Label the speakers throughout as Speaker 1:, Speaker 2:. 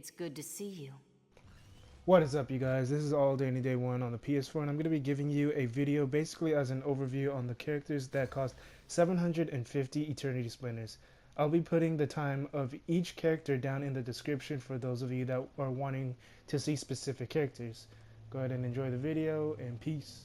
Speaker 1: It's good to see you.
Speaker 2: What is up, you guys? This is All Day Day 1 on the PS4, and I'm going to be giving you a video basically as an overview on the characters that cost 750 Eternity Splinters. I'll be putting the time of each character down in the description for those of you that are wanting to see specific characters. Go ahead and enjoy the video, and peace.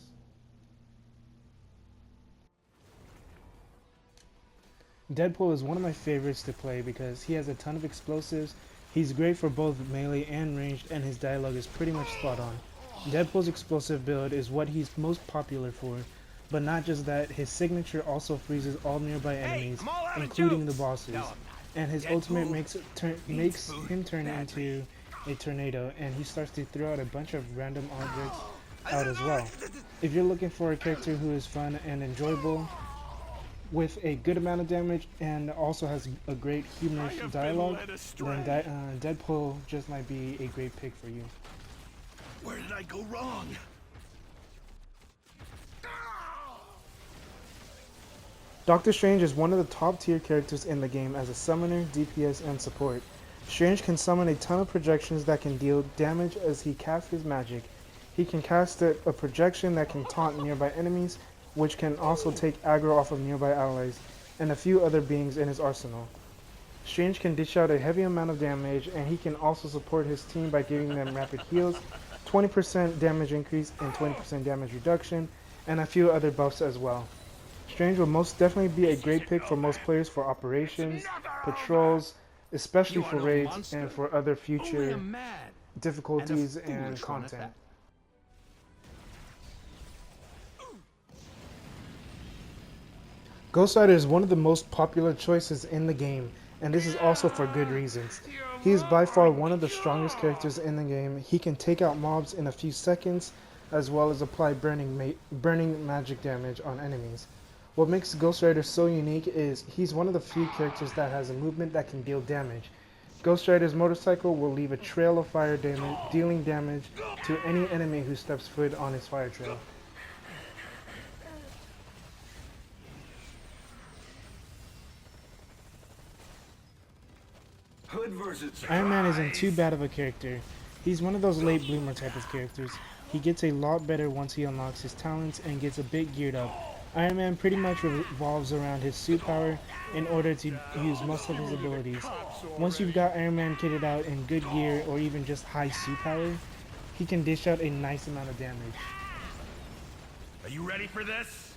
Speaker 2: Deadpool is one of my favorites to play because he has a ton of explosives. He's great for both melee and ranged, and his dialogue is pretty much spot on. Deadpool's explosive build is what he's most popular for, but not just that, his signature also freezes all nearby enemies, including the bosses. And his ultimate makes him turn into a tornado, and he starts to throw out a bunch of random objects out as well. If you're looking for a character who is fun and enjoyable, with a good amount of damage and also has a great humorous dialogue, then Deadpool just might be a great pick for you.
Speaker 3: Where did I go wrong?
Speaker 2: Dr.Strange is one of the top tier characters in the game as a summoner, DPS, and support. Strange can summon a ton of projections that can deal damage as he casts his magic. He can cast a projection that can taunt nearby enemies, which can also take aggro off of nearby allies, and a few other beings in his arsenal. Strange can dish out a heavy amount of damage, and he can also support his team by giving them rapid heals, 20% damage increase and 20% damage reduction, and a few other buffs as well. Strange will most definitely be a great pick for most players for operations, patrols, especially for raids and for other future difficulties and content. Ghost Rider is one of the most popular choices in the game, and this is also for good reasons. He is by far one of the strongest characters in the game. He can take out mobs in a few seconds, as well as apply burning magic damage on enemies. What makes Ghost Rider so unique is he's one of the few characters that has a movement that can deal damage. Ghost Rider's motorcycle will leave a trail of fire damage, dealing damage to any enemy who steps foot on his fire trail. Iron Man isn't too bad of a character. He's one of those late bloomer type of characters. He gets a lot better once he unlocks his talents and gets a bit geared up. Iron Man pretty much revolves around his suit power in order to use most of his abilities. Once you've got Iron Man kitted out in good gear or even just high suit power, he can dish out a nice amount of damage.
Speaker 3: Are you ready for this?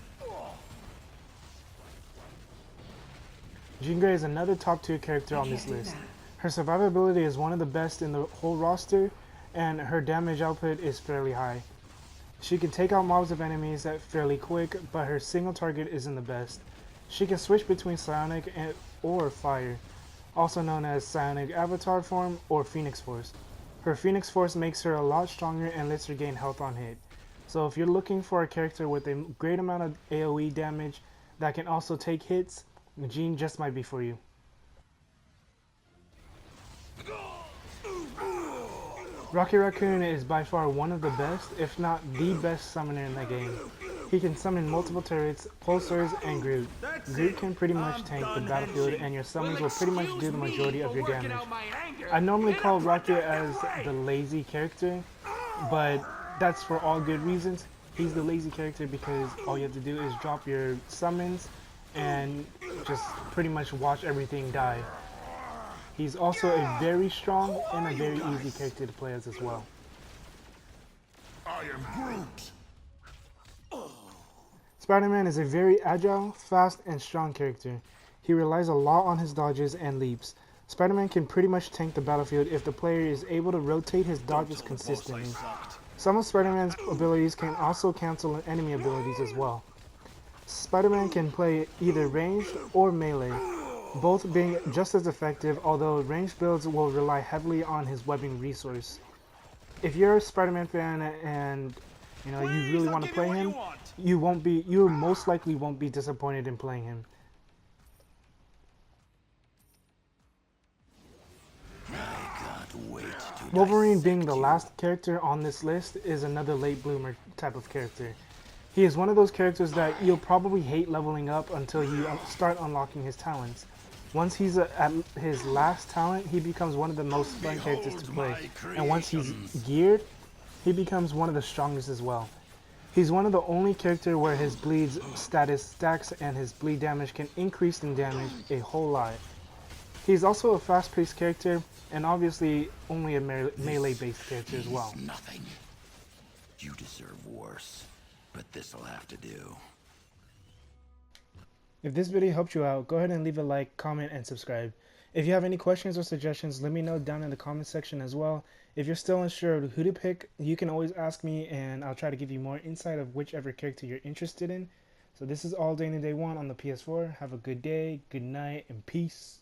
Speaker 2: Ginga is another top tier character on this list. Her survivability is one of the best in the whole roster, and her damage output is fairly high. She can take out mobs of enemies fairly quick, but her single target isn't the best. She can switch between psionic or fire, also known as psionic avatar form or phoenix force. Her phoenix force makes her a lot stronger and lets her gain health on hit. So if you're looking for a character with a great amount of AoE damage that can also take hits, Jean just might be for you. Raccoon is by far one of the best, if not the best summoner in the game. He can summon multiple turrets, pulsars, and Groot. Groot can pretty much tank the battlefield, and your summons will pretty much do the majority of your damage. I normally call Rocket as the lazy character, but that's for all good reasons. He's the lazy character because all you have to do is drop your summons and just pretty much watch everything die. He's also a very strong and a very easy character to play as well.
Speaker 3: I am Groot.
Speaker 2: SpiderMan is a very agile, fast, and strong character. He relies a lot on his dodges and leaps. SpiderMan can pretty much tank the battlefield if the player is able to rotate his dodges consistently. Some of SpiderMan's abilities can also cancel enemy abilities as well. SpiderMan can play either ranged or melee, both being just as effective, although ranged builds will rely heavily on his webbing resource. If you're a Spider-Man fan and you really want to play him, you most likely won't be disappointed in playing him. Wolverine, being the last character on this list, is another late bloomer type of character. He is one of those characters that you'll probably hate leveling up until you start unlocking his talents. Once he's at his last talent, he becomes one of the most fun characters to
Speaker 3: Behold
Speaker 2: play.
Speaker 3: my
Speaker 2: And once he's
Speaker 3: creations.
Speaker 2: geared, he becomes one of the strongest as well. He's one of the only character where his bleed status stacks and his bleed damage can increase in damage a whole lot. He's also a fast-paced character and obviously only a melee-based character as well.
Speaker 3: Nothing. You deserve worse, but this'll have to do.
Speaker 2: If this video helped you out, go ahead and leave a like, comment, and subscribe. If you have any questions or suggestions, let me know down in the comment section as well. If you're still unsure of who to pick, you can always ask me and I'll try to give you more insight of whichever character you're interested in. So this is all day in day one on the PS4. Have a good day, good night, and peace.